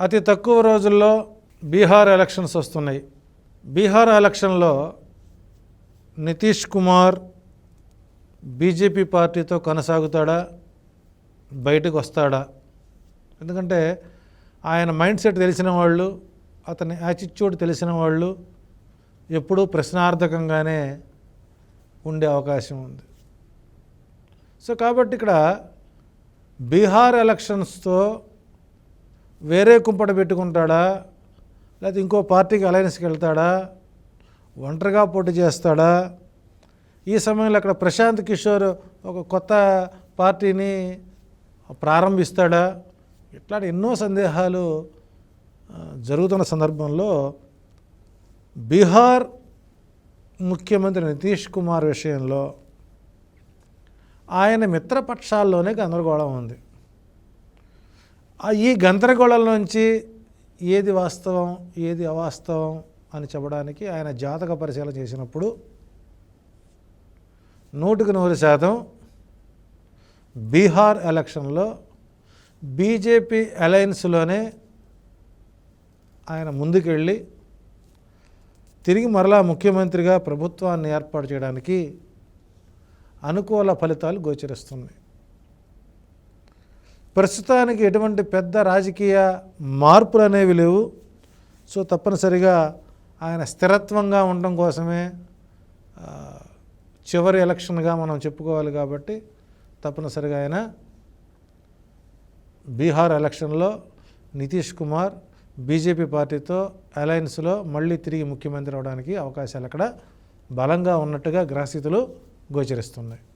అతి తక్కువ రోజుల్లో బీహార్ ఎలక్షన్స్ వస్తున్నాయి. బీహార్ ఎలక్షన్లో నితీష్ కుమార్ బీజేపీ పార్టీతో కొనసాగుతాడా, బయటకు వస్తాడా? ఎందుకంటే ఆయన మైండ్ సెట్ తెలిసిన వాళ్ళు, అతని యాటిట్యూడ్ తెలిసిన వాళ్ళు ఎప్పుడూ ప్రశ్నార్థకంగానే ఉండే అవకాశం ఉంది. సో కాబట్టి ఇక్కడ బీహార్ ఎలక్షన్స్తో వేరే కుంపట పెట్టుకుంటాడా, లేకపోతే ఇంకో పార్టీకి అలయన్స్కి వెళ్తాడా, ఒంటరిగా పోటీ చేస్తాడా? ఈ సమయంలో అక్కడ ప్రశాంత్ కిషోర్ ఒక కొత్త పార్టీని ప్రారంభిస్తాడా? ఇట్లాంటి ఎన్నో సందేహాలు జరుగుతున్న సందర్భంలో బీహార్ ముఖ్యమంత్రి నితీష్ కుమార్ విషయంలో ఆయన మిత్రపక్షాల్లోనే గందరగోళం ఉంది. ఈ గందరగోళం నుంచి ఏది వాస్తవం, ఏది అవాస్తవం అని చెప్పడానికి ఆయన జాతక పరిశీలన చేసినప్పుడు 100% బీహార్ ఎలక్షన్లో బీజేపీ అలయన్స్లోనే ఆయన ముందుకెళ్ళి తిరిగి మరలా ముఖ్యమంత్రిగా ప్రభుత్వాన్ని ఏర్పాటు చేయడానికి అనుకూల ఫలితాలు గోచరిస్తున్నాయి. ప్రస్తుతానికి ఎటువంటి పెద్ద రాజకీయ మార్పులు అనేవి లేవు. సో తప్పనిసరిగా ఆయన స్థిరత్వంగా ఉండడం కోసమే చివరి ఎలక్షన్గా మనం చెప్పుకోవాలి. కాబట్టి తప్పనిసరిగా ఆయన బీహార్ ఎలక్షన్లో నితీష్ కుమార్ బీజేపీ పార్టీతో అలయన్స్లో మళ్ళీ తిరిగి ముఖ్యమంత్రి అవడానికి అవకాశాలు అక్కడ బలంగా ఉన్నట్టుగా గ్రహస్థితులు గోచరిస్తున్నాయి.